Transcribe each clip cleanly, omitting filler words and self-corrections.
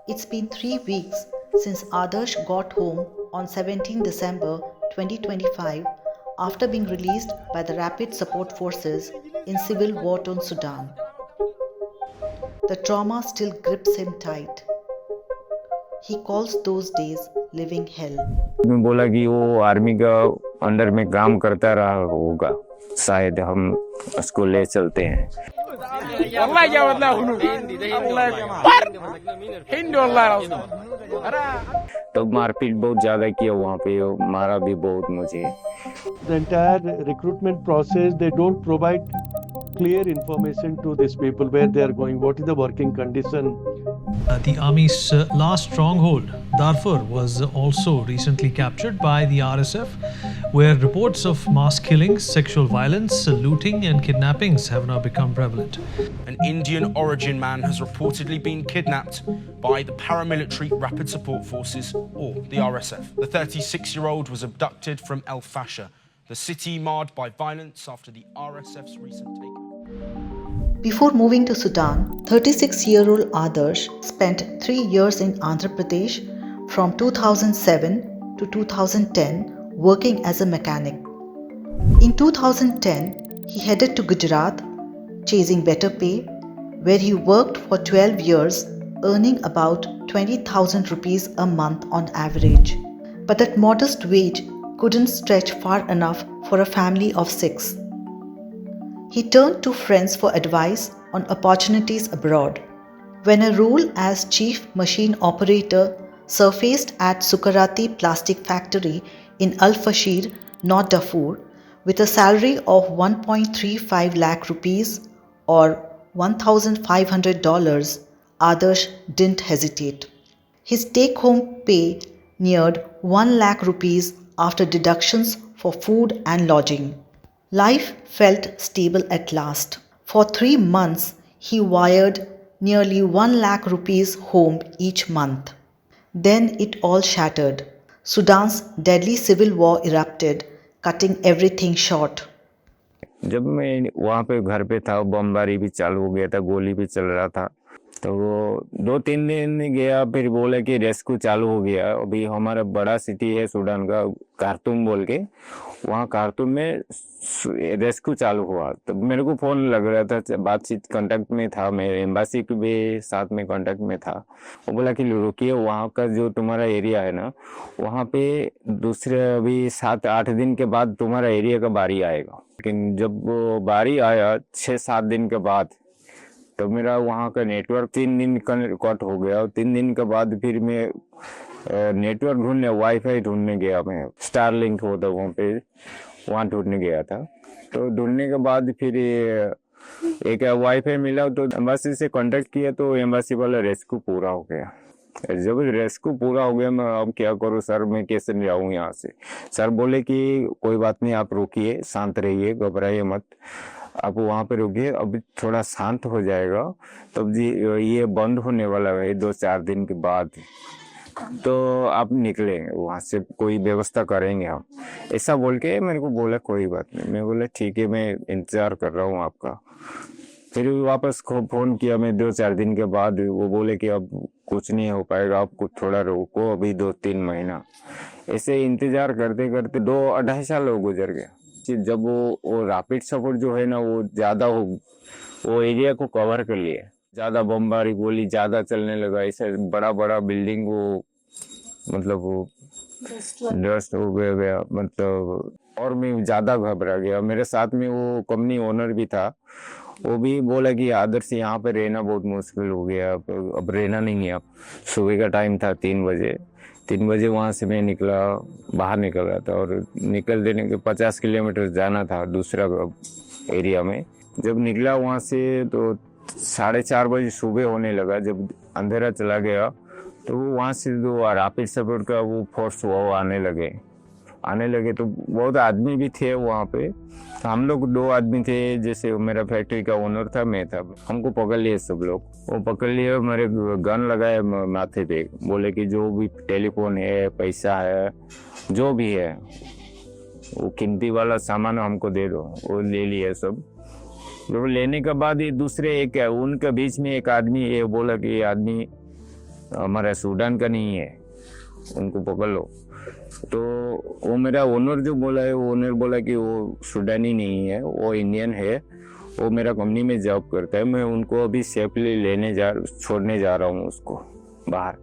It's been 3 weeks since Adarsh got home on 17 December 2025 after being released by the Rapid Support Forces in civil war-torn Sudan. The trauma still grips him tight. He calls those days living hell. मैं बोला कि वो army का under में काम करता रहा होगा, शायद हम उसको ले चलते हैं। तो मारपीट बहुत ज्यादा किया वहाँ पे, मारा भी बहुत मुझे। The entire recruitment process, they don't provide clear information to these people where they are going, what is the working condition. The army's last stronghold, Darfur, was also recently captured by the RSF, where reports of mass killings, sexual violence, looting and kidnappings have now become prevalent. An Indian origin man has reportedly been kidnapped by the paramilitary Rapid Support Forces, or the RSF. The 36-year-old was abducted from El Fasher, the city marred by violence after the RSF's recent takeover. Before moving to Sudan, 36-year-old Adarsh spent 3 years in Andhra Pradesh from 2007 to 2010 working as a mechanic. In 2010, he headed to Gujarat, chasing better pay, where he worked for 12 years, earning about 20,000 rupees a month on average. But that modest wage couldn't stretch far enough for a family of 6. He turned to friends for advice on opportunities abroad. When a role as chief machine operator surfaced at Sukarati Plastic Factory in Al Fashir, North Darfur, with a salary of 1.35 lakh rupees or $1,500, Adarsh didn't hesitate. His take-home pay neared 1 lakh rupees after deductions for food and lodging. Life felt stable at last. For 3 months, he wired nearly 1 lakh rupees home each month. Then it all shattered. Sudan's deadly civil war erupted, cutting everything short. जब मैं वहाँ पे घर पे था, बमबारी भी चालू हो गया था, गोली भी चल रहा था। तो वो 2-3 दिन गया, फिर बोले कि रेस्क्यू चालू हो गया। अभी हमारा बड़ा सिटी है सुडान का, खार्तूम बोल के, वहाँ खार्तूम में रेस्क्यू चालू हुआ। तो मेरे को फोन लग रहा था, बातचीत कांटेक्ट में था, मैं एम्बासी के भी साथ में कांटेक्ट में था। वो बोला कि रुकिए, वहाँ का जो तुम्हारा एरिया है ना, वहाँ पे दूसरे अभी 7-8 दिन के बाद तुम्हारा एरिया का बारी आएगा। लेकिन जब वो बारी आया 6-7 दिन के बाद, तो मेरा वहाँ का नेटवर्क 3 दिन कट हो गया। और 3 दिन के बाद फिर मैं नेटवर्क ढूंढने, वाईफाई ढूंढने गया। मैं स्टारलिंक होता वहाँ पे, वहाँ ढूंढने गया था। तो ढूंढने के बाद फिर एक वाईफाई मिला, तो एम्बासी से कांटेक्ट किया, तो एम्बासी वाला रेस्क्यू पूरा हो गया। जब रेस्क्यू पूरा हो गया, मैं अब क्या करूँ सर, मैं कैसे जाऊँ यहाँ से। सर बोले कि कोई बात नहीं, आप रुकिए, शांत रहिए, घबराइए मत, आप वहाँ पे रुकिए, अभी थोड़ा शांत हो जाएगा, तब जी ये बंद होने वाला है 2-4 दिन के बाद, तो आप निकलेंगे वहाँ से, कोई व्यवस्था करेंगे हम, ऐसा बोल के मेरे को बोला कोई बात नहीं। मैं बोला ठीक है, मैं इंतजार कर रहा हूँ आपका। फिर वापस फोन किया मैं 2-4 दिन के बाद, वो बोले कि अब कुछ नहीं हो पाएगा, आप कुछ थोड़ा रोको, अभी 2-3 महीना। ऐसे इंतजार करते करते 2-2.5 साल हो गुजर गया। जब वो रैपिड सपोर्ट जो है ना, वो ज्यादा वो एरिया को कवर कर लिए, ज्यादा बमबारी, गोली ज्यादा चलने लगा, ऐसे बड़ा बड़ा बिल्डिंग वो मतलब वो डस्ट हो गया, मतलब। और मैं ज्यादा घबरा गया। मेरे साथ में वो कंपनी ओनर भी था, वो भी बोला कि आदर से यहाँ पे रहना बहुत मुश्किल हो गया, अब रहना नहीं है। अब सुबह का टाइम था, 3 बजे वहाँ से मैं बाहर निकल रहा था, और निकल देने के 50 किलोमीटर जाना था दूसरा एरिया में। जब निकला वहाँ से तो 4:30 बजे सुबह होने लगा। जब अंधेरा चला गया तो वहाँ से जो रैपिड सपोर्ट का वो फोर्स वो आने लगे तो बहुत आदमी भी थे वहाँ पे। हम लोग 2 आदमी थे, जैसे मेरा फैक्ट्री का ओनर था, मैं था। हमको पकड़ लिए सब लोग, वो पकड़ लिए, मेरे गन लगाए माथे पे, बोले कि जो भी टेलीफोन है, पैसा है, जो भी है, वो कीमती वाला सामान हमको दे दो। वो ले लिए सब। तो लेने के बाद ये दूसरे एक है, उनके बीच में एक आदमी ये बोला कि ये आदमी हमारा सूडान का नहीं है, उनको पकड़ लो। तो वो मेरा ओनर जो बोला है, वो ओनर बोला कि वो सूडानी नहीं है, वो इंडियन है, वो मेरा कंपनी में जॉब करता है, मैं उनको अभी सेफली छोड़ने जा रहा हूँ उसको बाहर।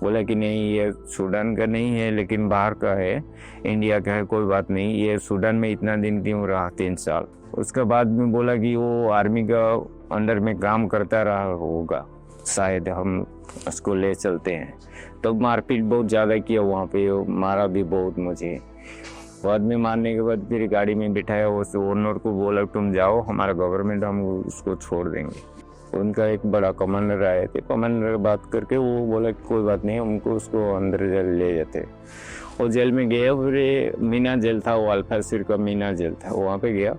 बोला कि नहीं, ये सूडान का नहीं है लेकिन बाहर का है, इंडिया का है, कोई बात नहीं, ये सूडान में इतना दिन क्यों रहा, 3 साल। उसके बाद में बोला कि वो आर्मी का अंडर में काम करता रहा होगा, शायद हम उसको ले चलते हैं। तो मारपीट बहुत ज़्यादा किया वहाँ पे, मारा भी बहुत मुझे। बाद में मारने के बाद फिर गाड़ी में बिठाया, उस ओनर को बोला तुम जाओ, हमारा गवर्नमेंट हम उसको छोड़ देंगे। उनका एक बड़ा कमांडर आए थे, कमांडर बात करके वो बोला कोई बात नहीं, हमको उसको अंदर ले जाते। वो जेल में गया, फिर मीना जेल था, वो अल्फासिर का मीना जेल था, वहाँ पे गया।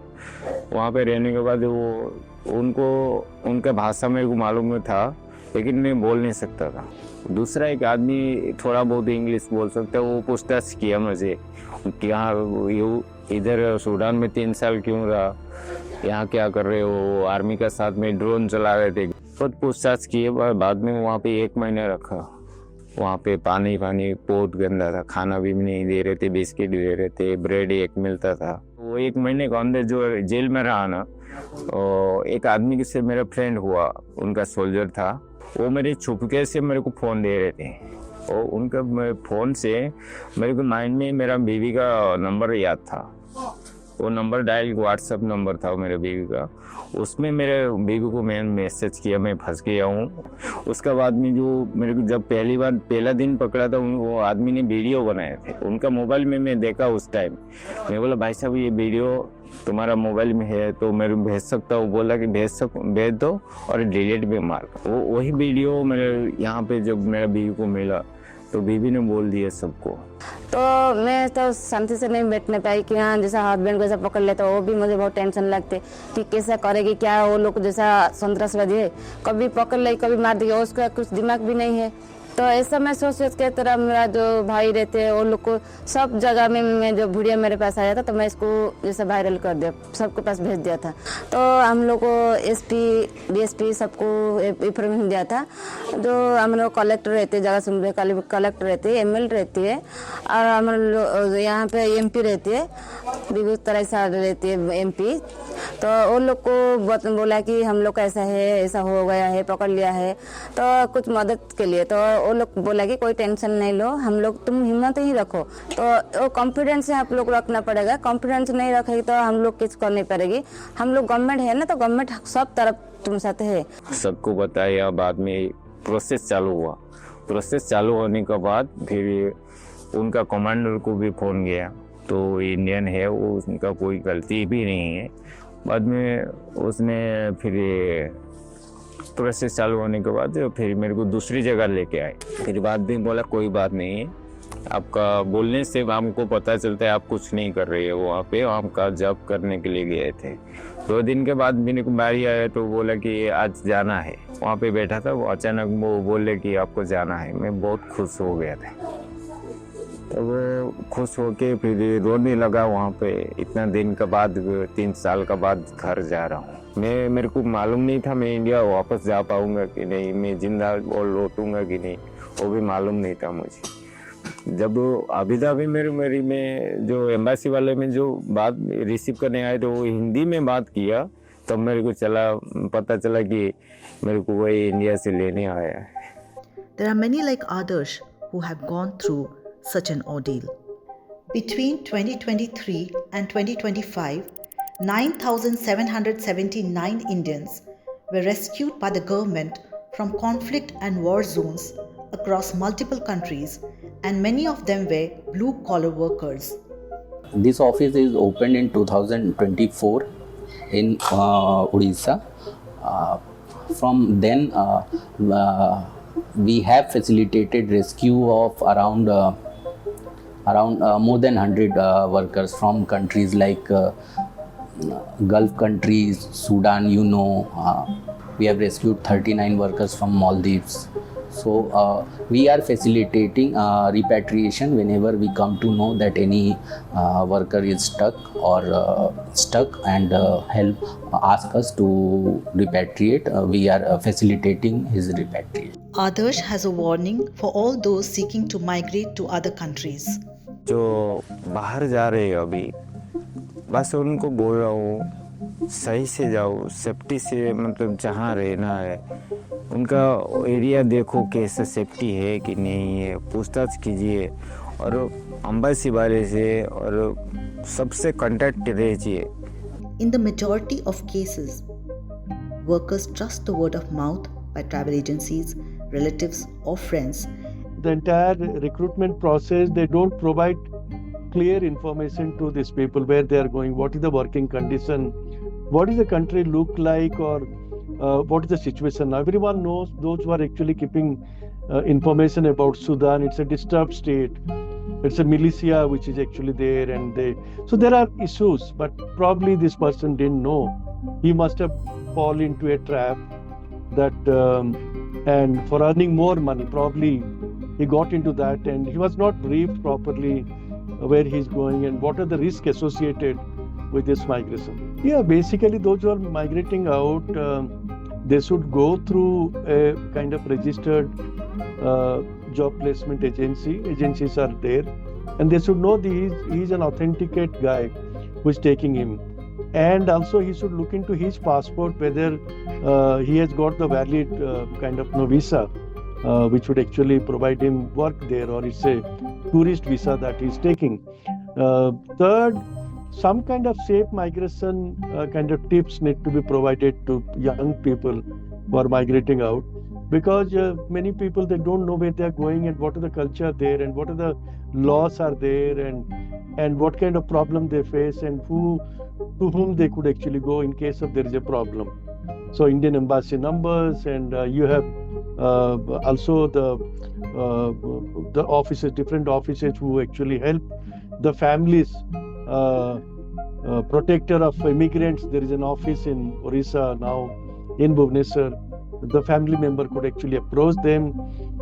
वहाँ पे रहने के बाद वो उनका भाषा मेरे को मालूम था लेकिन मैं बोल नहीं सकता था। दूसरा एक आदमी थोड़ा बहुत इंग्लिश बोल सकता है, वो पूछताछ किया मुझे कि हाँ इधर सूडान में 3 साल क्यों रहा, यहाँ क्या कर रहे हो, आर्मी का साथ में ड्रोन चला रहे थे। बहुत पूछताछ किए, बाद में वहाँ पे 1 महीना रखा। वहाँ पे पानी बहुत गंदा था, खाना भी नहीं दे रहे थे, बिस्किट दे रहे थे, ब्रेड 1 मिलता था। वो 1 महीने के अंदर जो जेल में रहा ना, एक आदमी से मेरा फ्रेंड हुआ, उनका सोल्जर था, वो मेरे छुपके से मेरे को फ़ोन दे रहे थे। और उनका फ़ोन से मेरे को माइंड में मेरा बीवी का नंबर याद था, वो नंबर डायल व्हाट्सएप नंबर था मेरे बीवी का, उसमें मेरे बीवी को मैं मैसेज किया मैं फंस गया हूँ। उसका बाद में जो मेरे को जब पहला दिन पकड़ा था, वो आदमी ने वीडियो बनाए थे, उनका मोबाइल में मैं देखा उस टाइम। मैं बोला भाई साहब ये वीडियो तुम्हारा मोबाइल में है तो मैं भेज सकता हूँ। बोला कि भेज दो और डिलीट भी मार। वही वीडियो मेरे यहाँ पे जब मेरा बीवी को मिला तो बीवी ने बोल दिया सबको। तो मैं तो शांति से नहीं बैठने पाई कि हाँ जैसा हस्बैंड को जैसा पकड़ लेता वो भी मुझे बहुत टेंशन लगते कि कैसा करेगी, क्या वो लोग जैसा संतरासवादी है, कभी पकड़ ले कभी मार देगी, उसका कुछ दिमाग भी नहीं है। तो ऐसा मैं सोच के तरह मेरा जो भाई रहते हैं वो लोग को सब जगह में मैं जो वीडियो मेरे पास आया था तो मैं इसको जैसे वायरल कर दिया, सबके पास भेज दिया था। तो हम लोग को एसपी डीएसपी सबको इंफॉर्मेशन दिया था। जो हम लोग कलेक्टर रहते जगह सुन कलेक्टर रहते है, एमएल रहती है और हम लोग यहाँ पे एमपी रहती है, बेगूसराय से रहती है एमपी। तो वो लोग को बोला कि हम लोग का ऐसा है, ऐसा हो गया है, पकड़ लिया है, तो कुछ मदद के लिए। तो वो लोग बोला कि कोई टेंशन नहीं लो, हम लोग तुम हिम्मत ही रखो। तो वो कॉन्फिडेंस से आप लोग रखना पड़ेगा, कॉन्फिडेंस नहीं रखेगी तो हम लोग किस कर नहीं पाएगी। हम लोग गवर्नमेंट है ना, तो गवर्नमेंट सब तरफ तुम साथ है। सबको बताया, बाद में प्रोसेस चालू हुआ। प्रोसेस चालू होने के बाद फिर उनका कमांडर को भी फोन गया, तो इंडियन है वो, उनका कोई गलती भी नहीं है। बाद में उसने फिर प्रोसेस चालू होने के बाद फिर मेरे को दूसरी जगह लेके आए। फिर बाद में बोला कोई बात नहीं है, आपका बोलने से हमको पता चलता है आप कुछ नहीं कर रहे हो वहाँ पे, आपका जॉब करने के लिए गए थे। 2 दिन के बाद मेरे को बारी आया तो बोला कि आज जाना है। वहाँ पे बैठा था, वो अचानक वो बोले कि आपको जाना है। मैं बहुत खुश हो गया था। तो वो खुश होके फिर रोने लगा वहाँ पे। इतना दिन के बाद 3 साल के बाद घर जा रहा हूँ। मेरे को मालूम नहीं था मैं इंडिया वापस जा पाऊँगा कि नहीं, मैं जिंदा और लौटूंगा कि नहीं, वो भी मालूम नहीं था मुझे। जब अभी धाबी मेरी में जो एम्बेसी वाले में जो बात रिसीव करने आए तो वो हिंदी में बात किया, तब मेरे को पता चला कि मेरे को वही इंडिया से लेने आया है। There are many like Adarsh who have gone through such an ordeal. Between 2023 and 2025, 9,779 Indians were rescued by the government from conflict and war zones across multiple countries, and many of them were blue-collar workers. This office is opened in 2024 in Odisha. From then, we have facilitated rescue of around more than 100 workers from countries like Gulf countries, Sudan, we have rescued 39 workers from Maldives, So we are facilitating repatriation whenever we come to know that any worker is stuck and ask us to repatriate. We are facilitating his repatriation. Adarsh has a warning for all those seeking to migrate to other countries. जो बाहर जा रहे हैं अभी, बस उनको बोल रहा हूँ सही से जाओ, सेफ्टी से, मतलब जहाँ रहना है उनका एरिया देखो कैसा सेफ्टी है कि नहीं है, पूछताछ कीजिए और एम्बेसी वाले से और सबसे कांटेक्ट रहिए. In the majority of cases, workers trust the word of mouth by travel agencies, relatives or friends. The entire recruitment process, they don't provide clear information to these people where they are going, what is the working condition, what does the country look like, or what is the situation. Now, everyone knows, those who are actually keeping information about Sudan, it's a disturbed state. It's a militia which is actually there, and so there are issues, but probably this person didn't know. He must have fallen into a trap that and for earning more money, probably he got into that, and he was not briefed properly where he's going and what are the risks associated with this migration. Yeah, basically those who are migrating out, they should go through a kind of registered job placement agency. Agencies are there, and they should know he's an authenticate guy who is taking him. And also he should look into his passport whether he has got the valid kind of visa which would actually provide him work there, or it's a tourist visa that he's taking. Third, some kind of safe migration kind of tips need to be provided to young people who are migrating out, because many people, they don't know where they are going and what are the culture there and what are the laws are there and what kind of problem they face and to whom they could actually go in case of there is a problem. So Indian embassy numbers, and you have also the offices, different offices who actually help the families. Protector of immigrants, there is an office in Orissa now, in Bhubaneswar. The family member could actually approach them.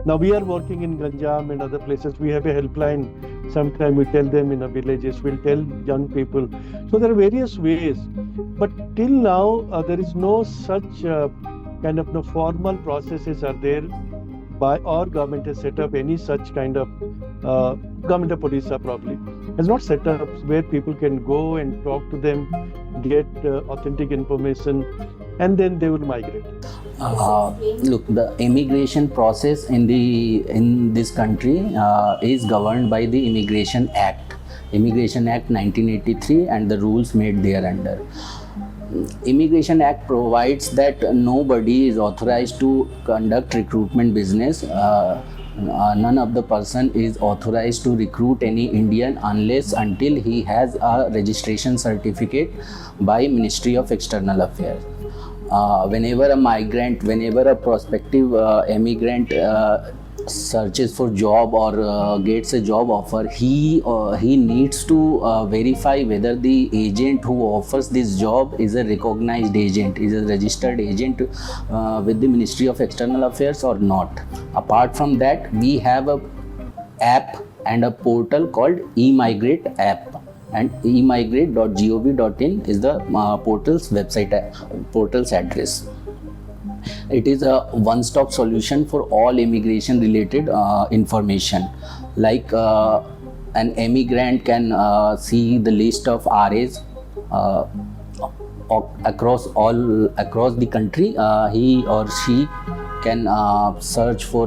Now we are working in Ganjam and other places. We have a helpline. Sometimes we tell them in the villages, we'll tell young people. So there are various ways. But till now, there is no such kind of formal processes are there by our government has set up any such kind of government of Odisha probably has not set up where people can go and talk to them, get authentic information, and then they will migrate. Look, the immigration process in this country is governed by the Immigration Act 1983 and the rules made thereunder. Immigration Act provides that nobody is authorized to conduct recruitment business. None of the person is authorized to recruit any Indian until he has a registration certificate by Ministry of External Affairs. Whenever a prospective immigrant searches for job or gets a job offer, he needs to verify whether the agent who offers this job is a recognized agent, is a registered agent with the Ministry of External Affairs or not. Apart from that, we have a app and a portal called eMigrate app, and emigrate.gov.in is the portal's address. It is a one-stop solution for all immigration related information. Like an immigrant can see the list of RAs across the country. He or she can search for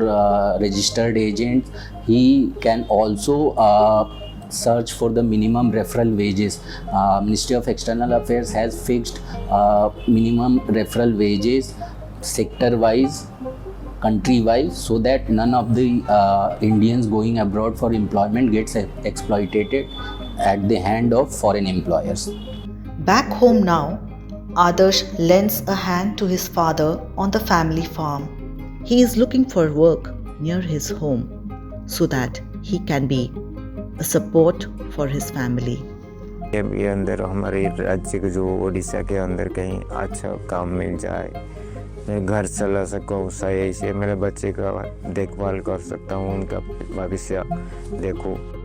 registered agents. He can also search for the minimum referral wages. Ministry of External Affairs has fixed minimum referral wages sector wise, country wise, so that none of the Indians going abroad for employment gets exploited at the hand of foreign employers. Back home now, Adarsh lends a hand to his father on the family farm. He is looking for work near his home so that he can be a support for his family. ये अंदर हमारे राज्य के जो उड़ीसा के अंदर कहीं अच्छा काम मिल जाए मैं घर चला सकूँ सही से, मेरे बच्चे का देखभाल कर सकता हूँ, उनका भविष्य देखो।